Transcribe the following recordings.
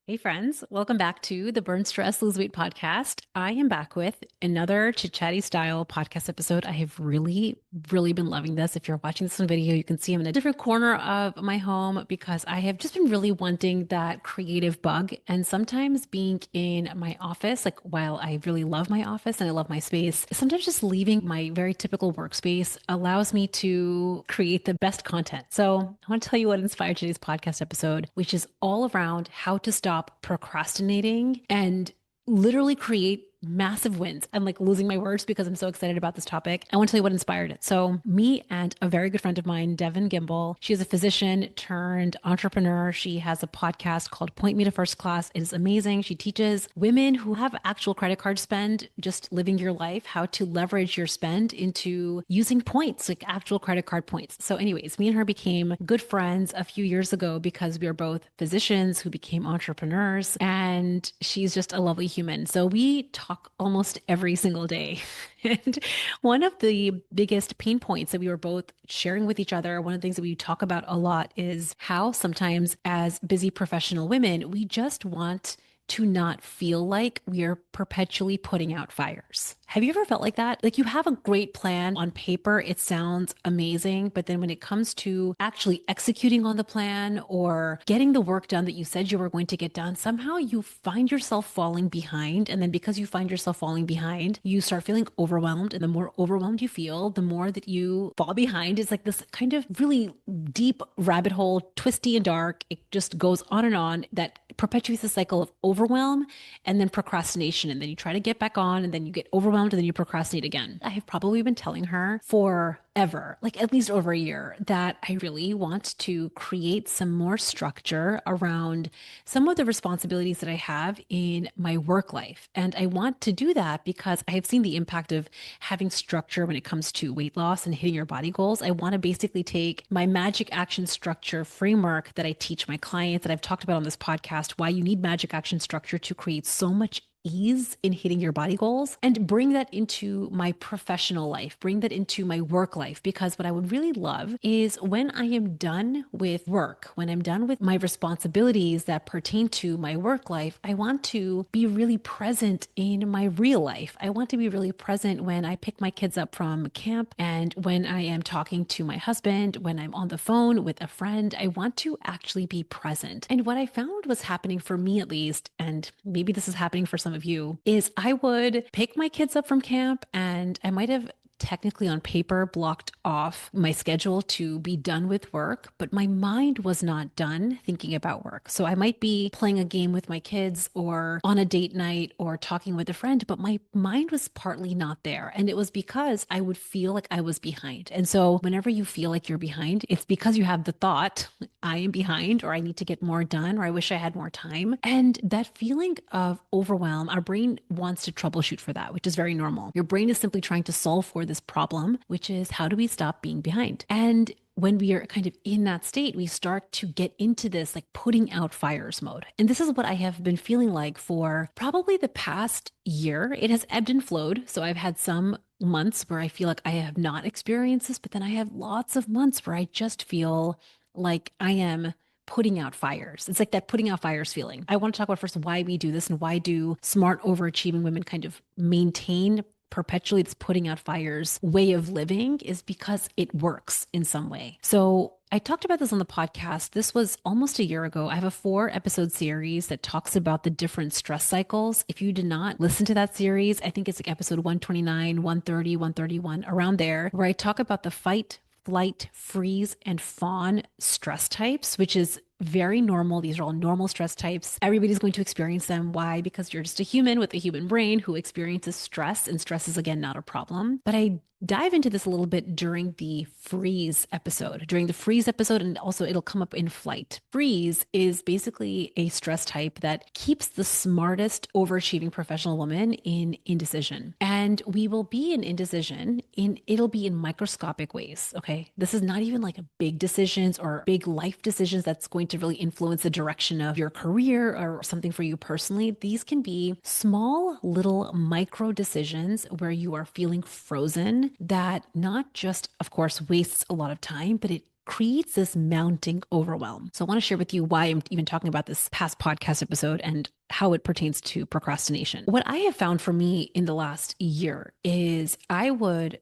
Hey friends, welcome back to the Burn Stress Lose Weight podcast. I am back with another chatty style podcast episode. I have really been loving this. If you're watching this on video, you can see I'm in a different corner of my home because I have just been really wanting that creative bug. And sometimes being in my office, like while I really love my office and I love my space, sometimes just leaving my very typical workspace allows me to create the best content. So I want to tell you what inspired today's podcast episode, which is all around how to stop procrastinating and literally create massive wins. I'm like losing my words because I'm so excited about this topic. I want to tell you what inspired it. So, me and a very good friend of mine, Devin Gimbel, she is a physician turned entrepreneur. She has a podcast called Point Me to First Class. It is amazing. She teaches women who have actual credit card spend, just living your life, how to leverage your spend into using points, like actual credit card points. So, anyways, me and her became good friends a few years ago because we are both physicians who became entrepreneurs, and she's just a lovely human. So, we talk almost every single day. And one of the biggest pain points that we were both sharing with each other, one of the things that we talk about a lot is how sometimes as busy professional women, we just want to not feel like we are perpetually putting out fires. Have you ever felt like that? Like you have a great plan on paper, it sounds amazing, but then when it comes to actually executing on the plan or getting the work done that you said you were going to get done, somehow you find yourself falling behind. And then because you find yourself falling behind, you start feeling overwhelmed. And the more overwhelmed you feel, the more that you fall behind. It's like this kind of really deep rabbit hole, twisty and dark. It just goes on and on that perpetuates the cycle of overwhelm and then procrastination. And then you try to get back on and then you get overwhelmed and then you procrastinate again. I have probably been telling her forever, like at least over a year, that I really want to create some more structure around some of the responsibilities that I have in my work life. And I want to do that because I have seen the impact of having structure when it comes to weight loss and hitting your body goals. I want to basically take my magic action structure framework that I teach my clients that I've talked about on this podcast, why you need magic action structure to create so much ease in hitting your body goals, and bring that into my professional life, bring that into my work life. Because what I would really love is when I am done with work, when I'm done with my responsibilities that pertain to my work life, I want to be really present in my real life. I want to be really present when I pick my kids up from camp and when I am talking to my husband, when I'm on the phone with a friend. I want to actually be present. And what I found was happening for me, at least, and maybe this is happening for some of you, is I would pick my kids up from camp and I might have technically on paper blocked off my schedule to be done with work, but my mind was not done thinking about work. So I might be playing a game with my kids or on a date night or talking with a friend, but my mind was partly not there. And it was because I would feel like I was behind. And so whenever you feel like you're behind, it's because you have the thought, I am behind, or I need to get more done, or I wish I had more time. And that feeling of overwhelm, our brain wants to troubleshoot for that, which is very normal. Your brain is simply trying to solve for this problem, which is how do we stop being behind? And when we are kind of in that state, we start to get into this like putting out fires mode. And this is what I have been feeling like for probably the past year. It has ebbed and flowed. So I've had some months where I feel like I have not experienced this, but then I have lots of months where I just feel like I am putting out fires. It's like that putting out fires feeling. I want to talk about first why we do this and why do smart, overachieving women kind of maintain perpetually this putting out fires way of living is because it works in some way. So I talked about this on the podcast. This was almost a year ago. I have a 4 episode series that talks about the different stress cycles. If you did not listen to that series, I think it's like episode 129, 130, 131, around there, where I talk about the fight, flight, freeze, and fawn stress types, which is very normal. These are all normal stress types. Everybody's going to experience them. Why? Because you're just a human with a human brain who experiences stress, and stress is, again, not a problem. But I dive into this a little bit during the freeze episode. During the freeze episode, and also it'll come up in flight. Freeze is basically a stress type that keeps the smartest, overachieving professional woman in indecision. And we will be in indecision it'll be in microscopic ways. Okay. This is not even like a big decisions or big life decisions that's going to really influence the direction of your career or something for you personally. These can be small, little micro decisions where you are feeling frozen that not just, of course, wastes a lot of time, but it creates this mounting overwhelm. So I want to share with you why I'm even talking about this past podcast episode and how it pertains to procrastination. What I have found for me in the last year is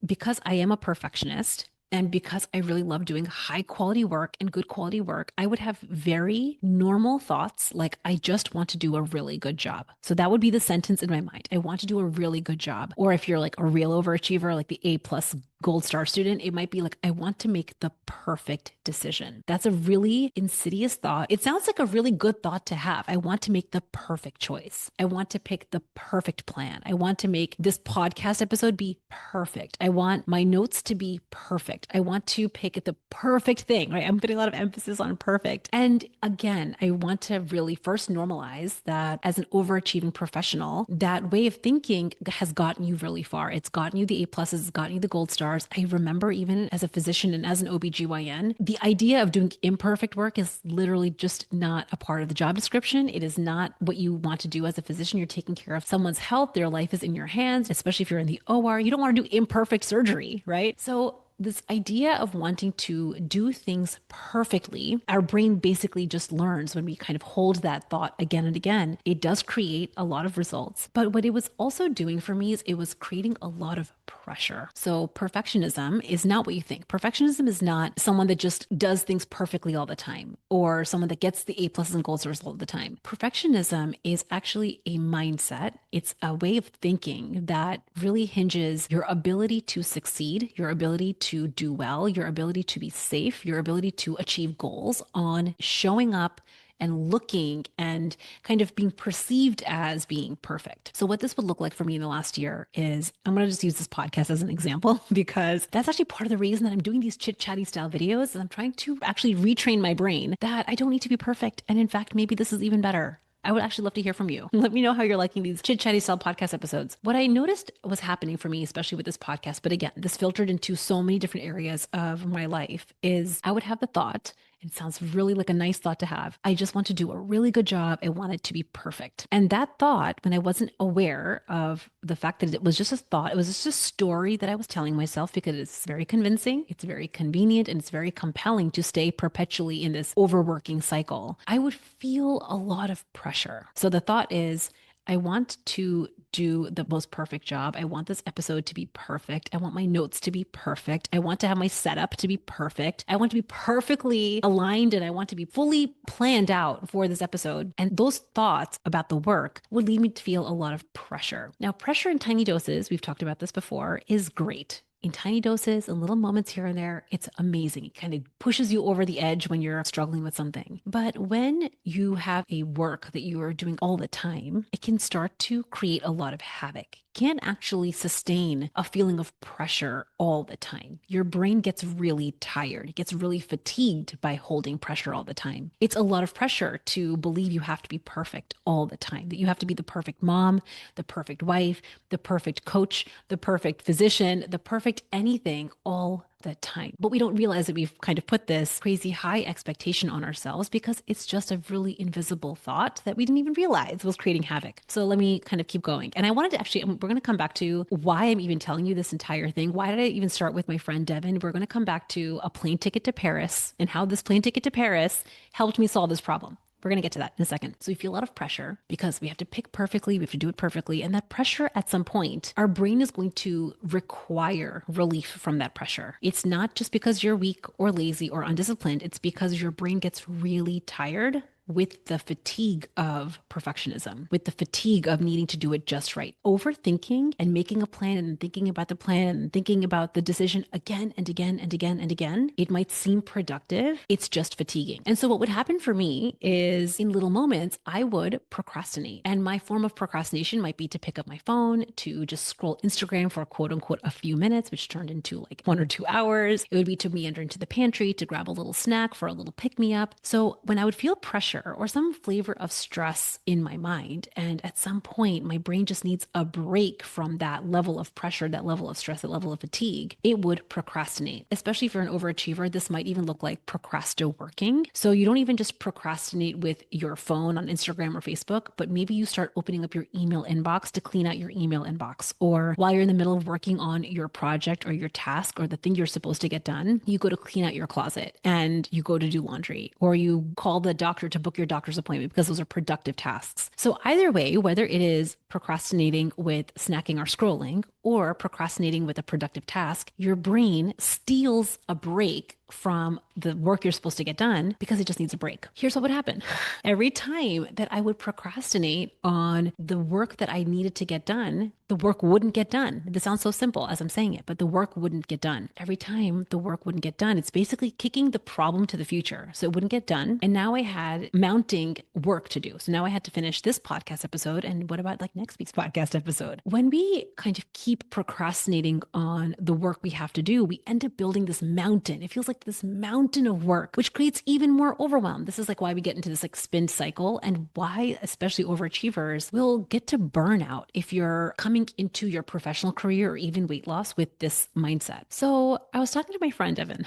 because I am a perfectionist, and because I really love doing high quality work and good quality work, I would have very normal thoughts like, I just want to do a really good job. So that would be the sentence in my mind. I want to do a really good job. Or if you're like a real overachiever, like the A plus gold star student, it might be like, I want to make the perfect decision. That's a really insidious thought. It sounds like a really good thought to have. I want to make the perfect choice. I want to pick the perfect plan. I want to make this podcast episode be perfect. I want my notes to be perfect. I want to pick the perfect thing, right? I'm putting a lot of emphasis on perfect. And again, I want to really first normalize that as an overachieving professional, that way of thinking has gotten you really far. It's gotten you the A pluses, it's gotten you the gold stars. I remember even as a physician and as an OBGYN, the idea of doing imperfect work is literally just not a part of the job description. It is not what you want to do as a physician. You're taking care of someone's health. Their life is in your hands, especially if you're in the OR. You don't want to do imperfect surgery, right? So this idea of wanting to do things perfectly, our brain basically just learns when we kind of hold that thought again and again. It does create a lot of results. But what it was also doing for me is it was creating a lot of pressure. So perfectionism is not what you think. Perfectionism is not someone that just does things perfectly all the time or someone that gets the A pluses and gold stars all the time. Perfectionism is actually a mindset. It's a way of thinking that really hinges your ability to succeed, your ability to do well, your ability to be safe, your ability to achieve goals on showing up and looking and kind of being perceived as being perfect. So what this would look like for me in the last year is, I'm going to just use this podcast as an example because that's actually part of the reason that I'm doing these chit chatty style videos. Is I'm trying to actually retrain my brain that I don't need to be perfect. And in fact, maybe this is even better. I would actually love to hear from you. Let me know how you're liking these chit chatty style podcast episodes. What I noticed was happening for me, especially with this podcast, but again, this filtered into so many different areas of my life, is I would have the thought, it sounds really like a nice thought to have, I just want to do a really good job. I want it to be perfect. And that thought, when I wasn't aware of the fact that it was just a thought, it was just a story that I was telling myself because it's very convincing, it's very convenient, and it's very compelling to stay perpetually in this overworking cycle, I would feel a lot of pressure. So the thought is, I want to do the most perfect job. I want this episode to be perfect. I want my notes to be perfect. I want to have my setup to be perfect. I want to be perfectly aligned and I want to be fully planned out for this episode. And those thoughts about the work would lead me to feel a lot of pressure. Now, pressure in tiny doses, we've talked about this before, is great. In tiny doses and little moments here and there, it's amazing. It kind of pushes you over the edge when you're struggling with something. But when you have a work that you are doing all the time, it can start to create a lot of havoc. Can't actually sustain a feeling of pressure all the time. Your brain gets really tired. It gets really fatigued by holding pressure all the time. It's a lot of pressure to believe you have to be perfect all the time, that you have to be the perfect mom, the perfect wife, the perfect coach, the perfect physician, the perfect anything all the time. But we don't realize that we've kind of put this crazy high expectation on ourselves because it's just a really invisible thought that we didn't even realize was creating havoc. So let me kind of keep going. And I wanted to actually, we're going to come back to why I'm even telling you this entire thing. Why did I even start with my friend Devin? We're going to come back to a plane ticket to Paris and how this plane ticket to Paris helped me solve this problem. We're going to get to that in a second. So we feel a lot of pressure because we have to pick perfectly. We have to do it perfectly. And that pressure at some point, our brain is going to require relief from that pressure. It's not just because you're weak or lazy or undisciplined. It's because your brain gets really tired with the fatigue of perfectionism, with the fatigue of needing to do it just right. Overthinking and making a plan and thinking about the plan and thinking about the decision again and again and again and again, it might seem productive. It's just fatiguing. And so what would happen for me is in little moments, I would procrastinate. And my form of procrastination might be to pick up my phone, to just scroll Instagram for quote unquote a few minutes, which turned into like 1 or 2 hours. It would be to meander into the pantry to grab a little snack for a little pick me up. So when I would feel pressure pressure or some flavor of stress in my mind. And at some point, my brain just needs a break from that level of pressure, that level of stress, that level of fatigue. It would procrastinate. Especially if you're an overachiever, this might even look like procrasti-working. So you don't even just procrastinate with your phone on Instagram or Facebook, but maybe you start opening up your email inbox to clean out your email inbox. Or while you're in the middle of working on your project or your task or the thing you're supposed to get done, you go to clean out your closet and you go to do laundry, or you call the doctor to book your doctor's appointment because those are productive tasks. So either way, whether it is procrastinating with snacking or scrolling or procrastinating with a productive task, your brain steals a break from the work you're supposed to get done because it just needs a break. Here's what would happen. Every time that I would procrastinate on the work that I needed to get done, the work wouldn't get done. This sounds so simple as I'm saying it, but the work wouldn't get done. Every time the work wouldn't get done, it's basically kicking the problem to the future. So it wouldn't get done. And now I had mounting work to do. So now I had to finish this podcast episode. And what about like next week's podcast episode? When we kind of keep procrastinating on the work we have to do, we end up building this mountain. It feels like this mountain of work, which creates even more overwhelm. This is like why we get into this like spin cycle and why especially overachievers will get to burnout if you're coming into your professional career or even weight loss with this mindset. So I was talking to my friend, Evan.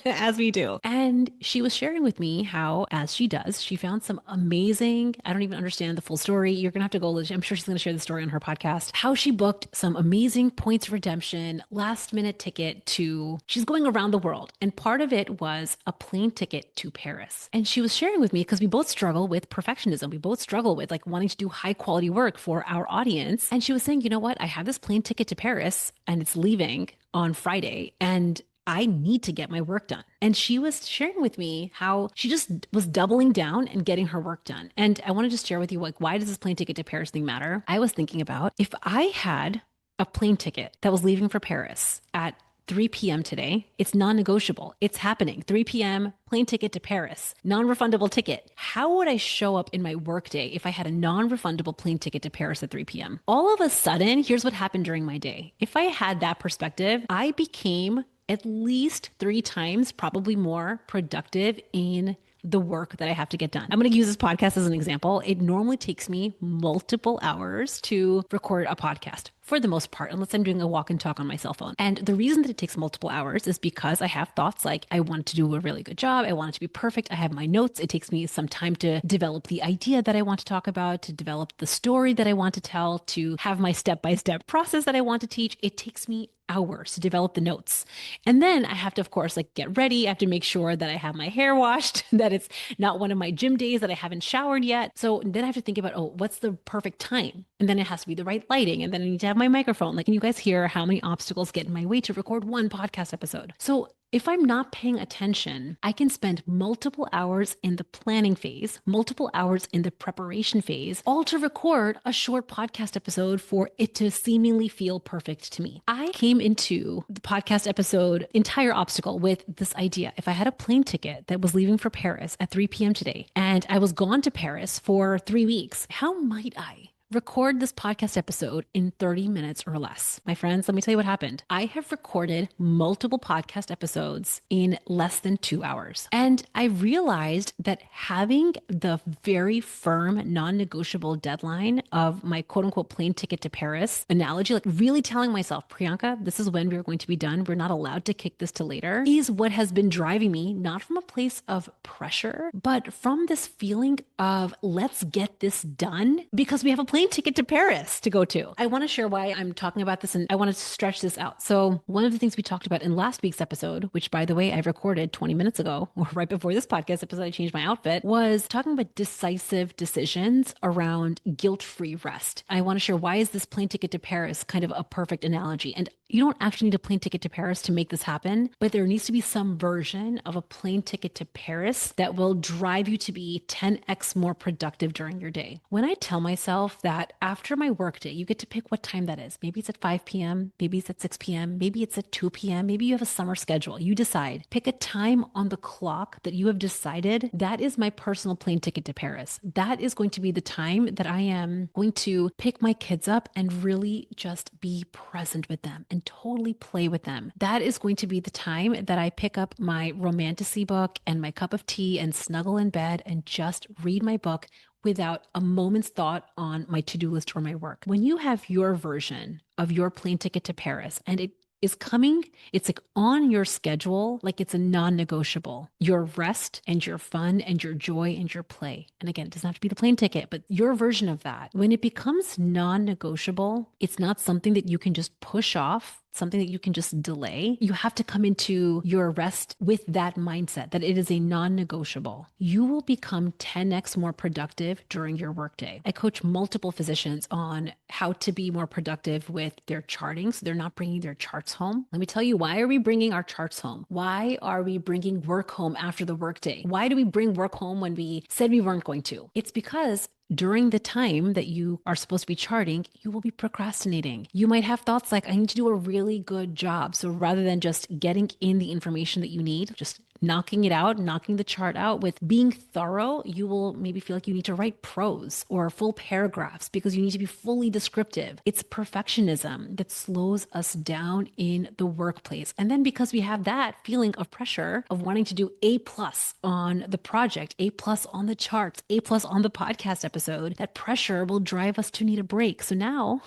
As we do. And she was sharing with me how, as she does, she found some amazing, I don't even understand the full story. You're going to have to go, I'm sure she's going to share the story on her podcast, how she booked some amazing points redemption, last minute ticket to, she's going around the world. And part of it was a plane ticket to Paris. And she was sharing with me because we both struggle with perfectionism. We both struggle with like wanting to do high quality work for our audience. And she was saying, you know what? I have this plane ticket to Paris and it's leaving on Friday. And I need to get my work done. And she was sharing with me how she just was doubling down and getting her work done. And I want to just share with you, like, why does this plane ticket to Paris thing matter? I was thinking about if I had a plane ticket that was leaving for Paris at 3 p.m. today, it's non-negotiable. It's happening. 3 p.m., plane ticket to Paris, non-refundable ticket. How would I show up in my workday if I had a non-refundable plane ticket to Paris at 3 p.m.? All of a sudden, here's what happened during my day. If I had that perspective, I became at least 3 times, probably more productive in the work that I have to get done. I'm going to use this podcast as an example. It normally takes me multiple hours to record a podcast for the most part, unless I'm doing a walk and talk on my cell phone. And the reason that it takes multiple hours is because I have thoughts like, I want to do a really good job. I want it to be perfect. I have my notes. It takes me some time to develop the idea that I want to talk about, to develop the story that I want to tell, to have my step-by-step process that I want to teach. It takes me hours to develop the notes. And then I have to, of course, like get ready. I have to make sure that I have my hair washed, that it's not one of my gym days, that I haven't showered yet. So then I have to think about, oh, what's the perfect time? And then it has to be the right lighting. And then I need to have my microphone. Like, can you guys hear how many obstacles get in my way to record one podcast episode? So if I'm not paying attention, I can spend multiple hours in the planning phase, multiple hours in the preparation phase, all to record a short podcast episode for it to seemingly feel perfect to me. I came into the podcast episode entire obstacle with this idea. If I had a plane ticket that was leaving for Paris at 3 p.m. today, and I was gone to Paris for 3 weeks, how might I record this podcast episode in 30 minutes or less? My friends, let me tell you what happened. I have recorded multiple podcast episodes in less than 2 hours. And I realized that having the very firm, non-negotiable deadline of my quote unquote plane ticket to Paris analogy, like really telling myself, Priyanka, this is when we're going to be done. We're not allowed to kick this to later, is what has been driving me, not from a place of pressure, but from this feeling of let's get this done because we have a plane ticket to Paris to go to. I want to share why I'm talking about this and I want to stretch this out. So one of the things we talked about in last week's episode, which by the way, I recorded 20 minutes ago, or right before this podcast episode, I changed my outfit, was talking about decisive decisions around guilt-free rest. I want to share why is this plane ticket to Paris kind of a perfect analogy. And you don't actually need a plane ticket to Paris to make this happen, but there needs to be some version of a plane ticket to Paris that will drive you to be 10x more productive during your day. When I tell myself that after my workday, you get to pick what time that is. Maybe it's at 5 p.m., maybe it's at 6 p.m., maybe it's at 2 p.m., maybe you have a summer schedule. You decide. Pick a time on the clock that you have decided that is my personal plane ticket to Paris. That is going to be the time that I am going to pick my kids up and really just be present with them and totally play with them. That is going to be the time that I pick up my romantasy book and my cup of tea and snuggle in bed and just read my book without a moment's thought on my to-do list or my work. When you have your version of your plane ticket to Paris and it is coming, it's like on your schedule, like it's a non-negotiable. Your rest and your fun and your joy and your play. And again, it doesn't have to be the plane ticket, but your version of that. When it becomes non-negotiable, it's not something that you can just push off, something that you can just delay. You have to come into your rest with that mindset that it is a non-negotiable. You will become 10x more productive during your workday. I coach multiple physicians on how to be more productive with their charting, so they're not bringing their charts home. Let me tell you, why are we bringing our charts home? Why are we bringing work home after the workday? Why do we bring work home when we said we weren't going to? It's because during the time that you are supposed to be charting, you will be procrastinating. You might have thoughts like, I need to do a really good job. So rather than just getting in the information that you need, just knocking it out, knocking the chart out with being thorough, you will maybe feel like you need to write prose or full paragraphs because you need to be fully descriptive. It's perfectionism that slows us down in the workplace. And then because we have that feeling of pressure of wanting to do A plus on the project, A plus on the charts, A plus on the podcast episode, that pressure will drive us to need a break. So now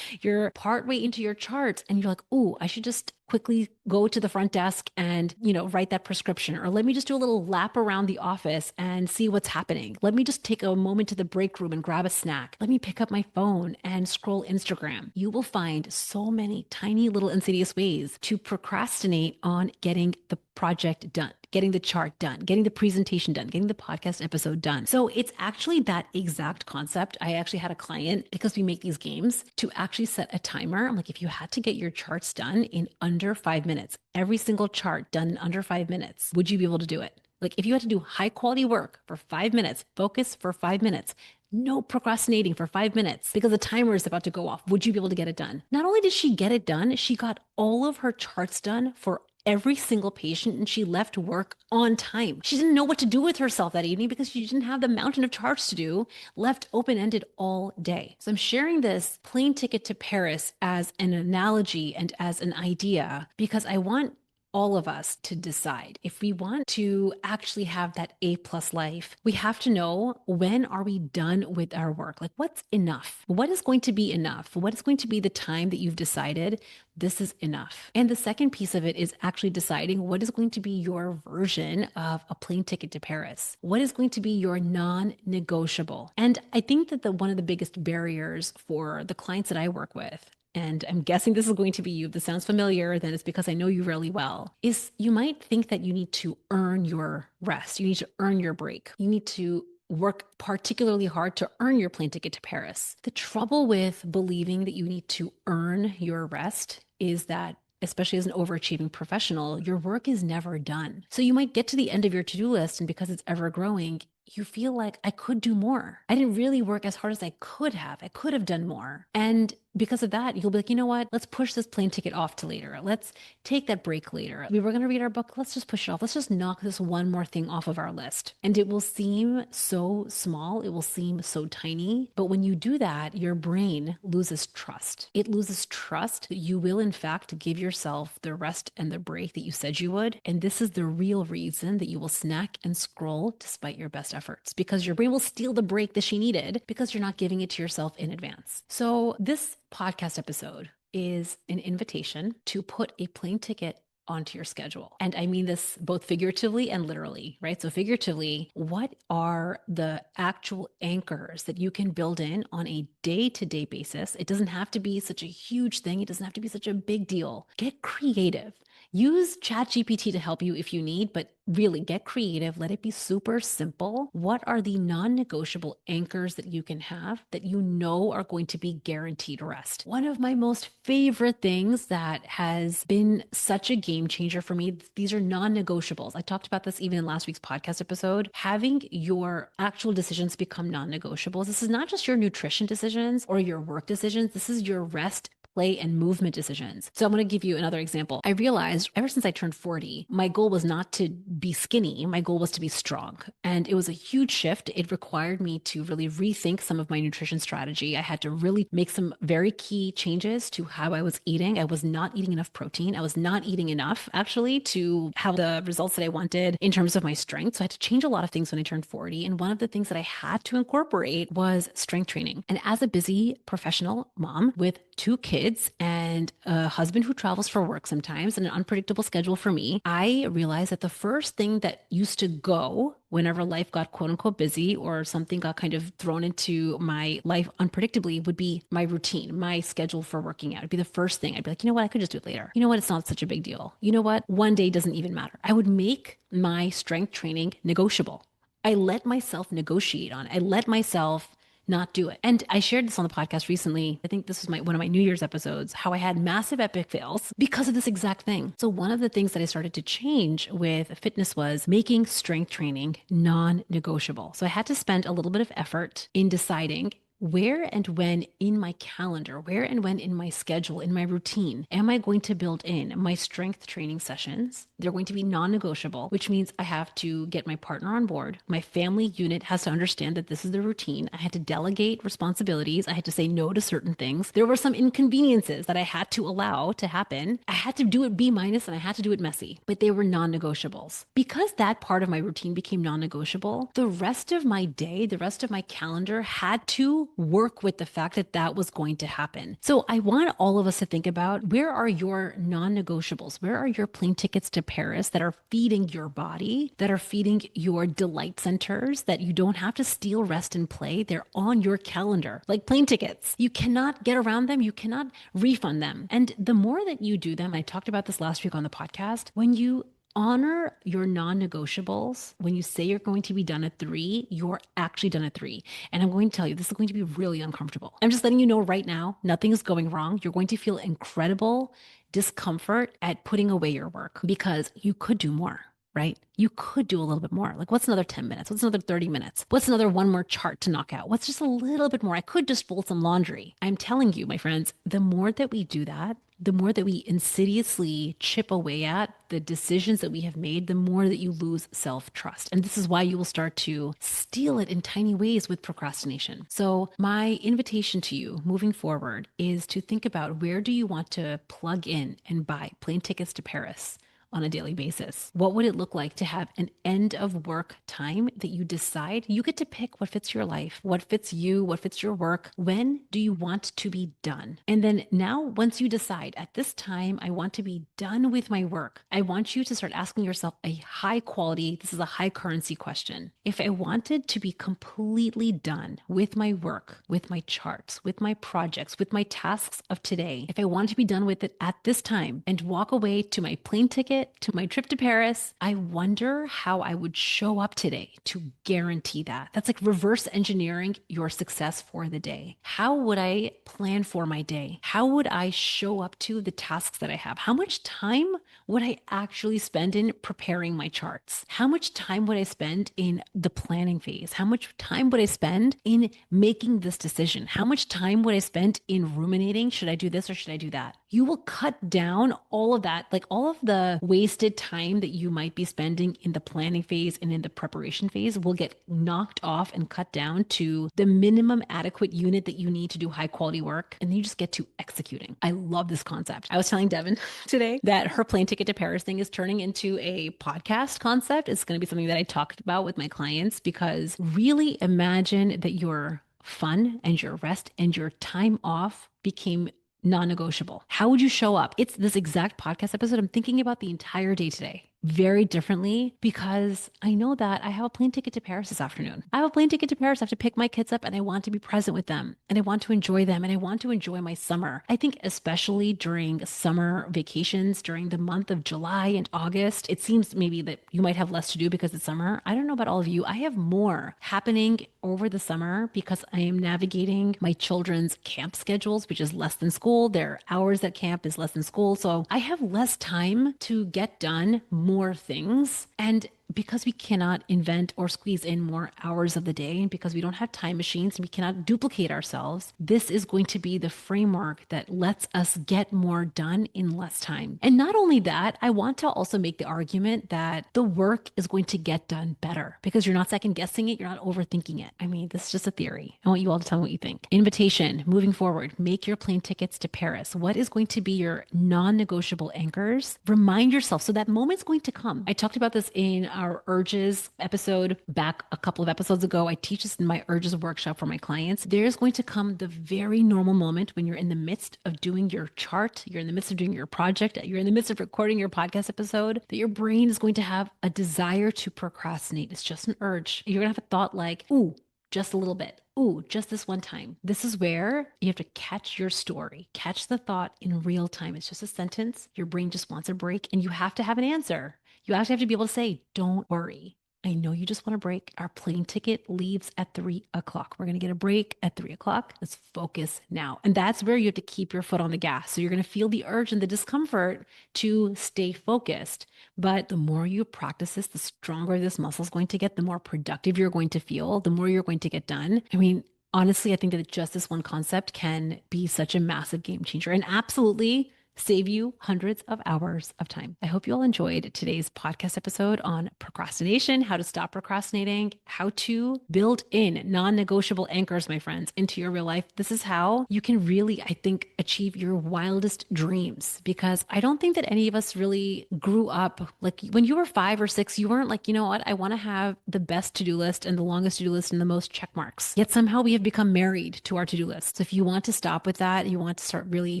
you're partway into your charts and you're like, ooh, I should just quickly go to the front desk and, write that prescription, or let me just do a little lap around the office and see what's happening. Let me just take a moment to the break room and grab a snack. Let me pick up my phone and scroll Instagram. You will find so many tiny little insidious ways to procrastinate on getting the project done, getting the chart done, getting the presentation done, getting the podcast episode done. So it's actually that exact concept. I actually had a client, because we make these games, to actually set a timer. I'm like, if you had to get your charts done in under 5 minutes, every single chart done in under 5 minutes, would you be able to do it? Like if you had to do high quality work for 5 minutes, focus for 5 minutes, no procrastinating for 5 minutes because the timer is about to go off, would you be able to get it done? Not only did she get it done, she got all of her charts done for every single patient, and she left work on time. She didn't know what to do with herself that evening because she didn't have the mountain of charts to do, left open-ended all day. So I'm sharing this plane ticket to Paris as an analogy and as an idea because I want all of us to decide if we want to actually have that A plus life. We have to know, when are we done with our work? Like, what's enough? What is going to be enough? What is going to be the time that you've decided this is enough? And the second piece of it is actually deciding what is going to be your version of a plane ticket to Paris. What is going to be your non-negotiable? And I think that one of the biggest barriers for the clients that I work with, and I'm guessing this is going to be you, if this sounds familiar, then it's because I know you really well, is you might think that you need to earn your rest. You need to earn your break. You need to work particularly hard to earn your plane ticket to Paris. The trouble with believing that you need to earn your rest is that, especially as an overachieving professional, your work is never done. So you might get to the end of your to-do list, and because it's ever growing, you feel like, I could do more. I didn't really work as hard as I could have. I could have done more. And because of that, you'll be like, you know what? Let's push this plane ticket off to later. Let's take that break later. We were going to read our book. Let's just push it off. Let's just knock this one more thing off of our list. And it will seem so small. It will seem so tiny. But when you do that, your brain loses trust. It loses trust that you will, in fact, give yourself the rest and the break that you said you would. And this is the real reason that you will snack and scroll despite your best efforts, because your brain will steal the break that she needed because you're not giving it to yourself in advance. So this podcast episode is an invitation to put a plane ticket onto your schedule. And I mean this both figuratively and literally, right? So figuratively, what are the actual anchors that you can build in on a day-to-day basis? It doesn't have to be such a huge thing. It doesn't have to be such a big deal. Get creative. Use ChatGPT to help you if you need, but really get creative. Let it be super simple. What are the non-negotiable anchors that you can have that you know are going to be guaranteed rest? One of my most favorite things that has been such a game changer for me, these are non-negotiables. I talked about this even in last week's podcast episode. Having your actual decisions become non-negotiables. This is not just your nutrition decisions or your work decisions. This is your rest, play, and movement decisions. So I'm going to give you another example. I realized ever since I turned 40, my goal was not to be skinny. My goal was to be strong. And it was a huge shift. It required me to really rethink some of my nutrition strategy. I had to really make some very key changes to how I was eating. I was not eating enough protein. I was not eating enough actually to have the results that I wanted in terms of my strength. So I had to change a lot of things when I turned 40. And one of the things that I had to incorporate was strength training. And as a busy professional mom with 2 kids and a husband who travels for work sometimes and an unpredictable schedule for me, I realized that the first thing that used to go whenever life got quote unquote busy or something got kind of thrown into my life unpredictably would be my routine, my schedule for working out. It'd be the first thing. I'd be like, you know what? I could just do it later. You know what? It's not such a big deal. You know what? One day doesn't even matter. I would make my strength training negotiable. I let myself negotiate on it. I let myself not do it. And I shared this on the podcast recently. I think this was one of my New Year's episodes, how I had massive epic fails because of this exact thing. So one of the things that I started to change with fitness was making strength training non-negotiable. So I had to spend a little bit of effort in deciding where and when in my calendar, where and when in my schedule, in my routine, am I going to build in my strength training sessions? They're going to be non-negotiable, which means I have to get my partner on board. My family unit has to understand that this is the routine. I had to delegate responsibilities. I had to say no to certain things. There were some inconveniences that I had to allow to happen. I had to do it B minus and I had to do it messy, but they were non-negotiables. Because that part of my routine became non-negotiable, the rest of my day, the rest of my calendar had to work with the fact that that was going to happen. So I want all of us to think about, where are your non-negotiables? Where are your plane tickets to Paris that are feeding your body, that are feeding your delight centers, that you don't have to steal, rest, and play? They're on your calendar, like plane tickets. You cannot get around them. You cannot refund them. And the more that you do them, I talked about this last week on the podcast, when you honor your non-negotiables. When you say you're going to be done at 3, you're actually done at 3. And I'm going to tell you, this is going to be really uncomfortable. I'm just letting you know right now, nothing is going wrong. You're going to feel incredible discomfort at putting away your work because you could do more, right? You could do a little bit more. Like, what's another 10 minutes? What's another 30 minutes? What's another one more chart to knock out? What's just a little bit more? I could just fold some laundry. I'm telling you, my friends, the more that we do that, the more that we insidiously chip away at the decisions that we have made, the more that you lose self-trust. And this is why you will start to steal it in tiny ways with procrastination. So my invitation to you moving forward is to think about, where do you want to plug in and buy plane tickets to Paris on a daily basis? What would it look like to have an end of work time that you decide? You get to pick what fits your life, what fits you, what fits your work. When do you want to be done? And then now, once you decide, at this time, I want to be done with my work, I want you to start asking yourself a high quality, this is a high currency question. If I wanted to be completely done with my work, with my charts, with my projects, with my tasks of today, if I wanted to be done with it at this time and walk away to my plane ticket, to my trip to Paris, I wonder how I would show up today to guarantee that. That's like reverse engineering your success for the day. How would I plan for my day? How would I show up to the tasks that I have? How much time would I actually spend in preparing my charts? How much time would I spend in the planning phase? How much time would I spend in making this decision? How much time would I spend in ruminating? Should I do this or should I do that? You will cut down all of that, like all of the wasted time that you might be spending in the planning phase and in the preparation phase will get knocked off and cut down to the minimum adequate unit that you need to do high quality work. And then you just get to executing. I love this concept. I was telling Devin today that her plane ticket to Paris thing is turning into a podcast concept. It's going to be something that I talked about with my clients, because really imagine that your fun and your rest and your time off became non-negotiable. How would you show up? It's this exact podcast episode I'm thinking about the entire day today. very differently because I know that I have a plane ticket to Paris this afternoon. I have a plane ticket to Paris. I have to pick my kids up and I want to be present with them and I want to enjoy them and I want to enjoy my summer. I think especially during summer vacations, during the month of July and August, it seems maybe that you might have less to do because it's summer. I don't know about all of you. I have more happening over the summer because I am navigating my children's camp schedules, which is less than school. Their hours at camp is less than school. So I have less time to get done more things. And because we cannot invent or squeeze in more hours of the day, and because we don't have time machines and we cannot duplicate ourselves, this is going to be the framework that lets us get more done in less time. And not only that, I want to also make the argument that the work is going to get done better because you're not second guessing it, you're not overthinking it. I mean, this is just a theory. I want you all to tell me what you think. Invitation, moving forward, make your plane tickets to Paris. What is going to be your non-negotiable anchors? Remind yourself so that moment's going to come. I talked about this in our urges episode back a couple of episodes ago. I teach this in my urges workshop for my clients. There's going to come the very normal moment when you're in the midst of doing your chart, you're in the midst of doing your project, you're in the midst of recording your podcast episode, that your brain is going to have a desire to procrastinate. It's just an urge. You're going to have a thought like, ooh, just a little bit. Ooh, just this one time. This is where you have to catch your story, catch the thought in real time. It's just a sentence. Your brain just wants a break and you have to have an answer. You actually have to be able to say, don't worry. I know you just want a break. Our plane ticket leaves at 3 o'clock. We're going to get a break at 3 o'clock. Let's focus now. And that's where you have to keep your foot on the gas. So you're going to feel the urge and the discomfort to stay focused. But the more you practice this, the stronger this muscle is going to get, the more productive you're going to feel, the more you're going to get done. I mean, honestly, I think that just this one concept can be such a massive game changer and absolutely save you hundreds of hours of time. I hope you all enjoyed today's podcast episode on procrastination, how to stop procrastinating, how to build in non-negotiable anchors, my friends, into your real life. This is how you can really, I think, achieve your wildest dreams because I don't think that any of us really grew up like when you were 5 or 6, you weren't like, you know what, I want to have the best to-do list and the longest to-do list and the most check marks. Yet somehow we have become married to our to-do list. So if you want to stop with that, you want to start really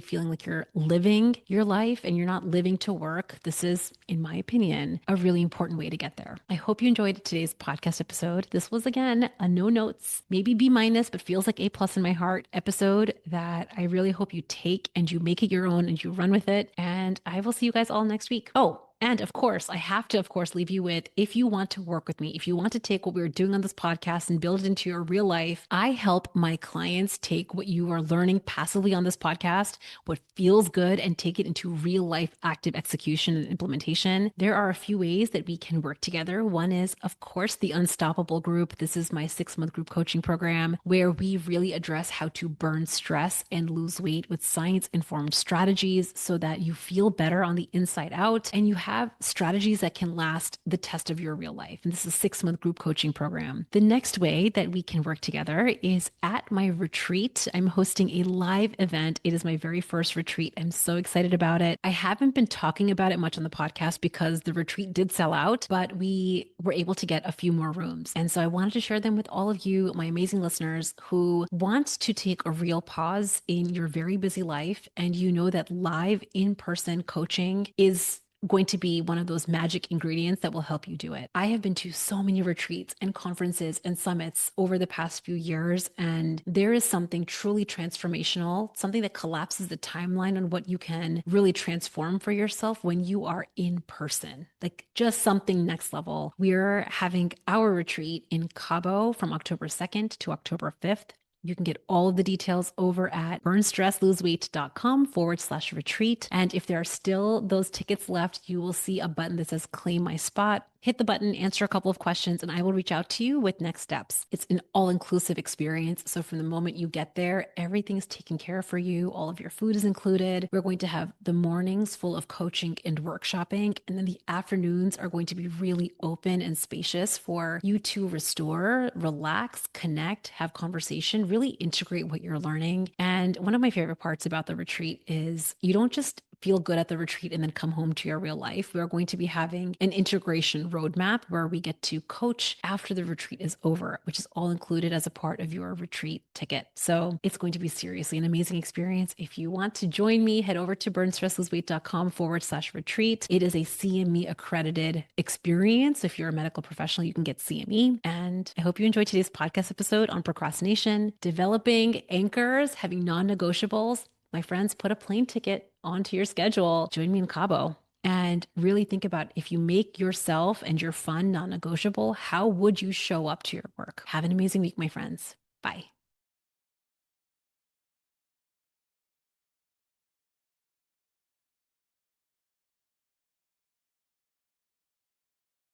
feeling like you're living your life and you're not living to work, this is, in my opinion, a really important way to get there. I hope you enjoyed today's podcast episode. This was, again, a no notes, maybe B minus, but feels like A plus in my heart episode that I really hope you take and you make it your own and you run with it. And I will see you guys all next week. Oh, and of course, I have to, of course, leave you with, if you want to work with me, if you want to take what we're doing on this podcast and build it into your real life, I help my clients take what you are learning passively on this podcast, what feels good, and take it into real life active execution and implementation. There are a few ways that we can work together. One is, of course, the Unstoppable group. This is my 6-month group coaching program where we really address how to burn stress and lose weight with science-informed strategies so that you feel better on the inside out and you have strategies that can last the test of your real life. And this is a 6-month group coaching program. The next way that we can work together is at my retreat. I'm hosting a live event. It is my very first retreat. I'm so excited about it. I haven't been talking about it much on the podcast because the retreat did sell out, but we were able to get a few more rooms. And so I wanted to share them with all of you, my amazing listeners who want to take a real pause in your very busy life. And you know that live in-person coaching is going to be one of those magic ingredients that will help you do it. I have been to so many retreats and conferences and summits over the past few years, and there is something truly transformational, something that collapses the timeline on what you can really transform for yourself when you are in person, like just something next level. We're having our retreat in Cabo from October 2nd to October 5th. You can get all of the details over at burnstressloseweight.com/retreat. And if there are still those tickets left, you will see a button that says claim my spot. Hit the button, answer a couple of questions, and I will reach out to you with next steps. It's an all-inclusive experience. So from the moment you get there, everything's taken care of for you. All of your food is included. We're going to have the mornings full of coaching and workshopping, and then the afternoons are going to be really open and spacious for you to restore, relax, connect, have conversation, really integrate what you're learning. And one of my favorite parts about the retreat is you don't just feel good at the retreat and then come home to your real life. We are going to be having an integration roadmap where we get to coach after the retreat is over, which is all included as a part of your retreat ticket. So it's going to be seriously an amazing experience. If you want to join me, head over to burnstressloseweight.com/retreat. It is a CME accredited experience. If you're a medical professional, you can get CME. And I hope you enjoyed today's podcast episode on procrastination, developing anchors, having non-negotiables. My friends, put a plane ticket onto your schedule. Join me in Cabo. And really think about, if you make yourself and your fun non-negotiable, how would you show up to your work? Have an amazing week, my friends. Bye.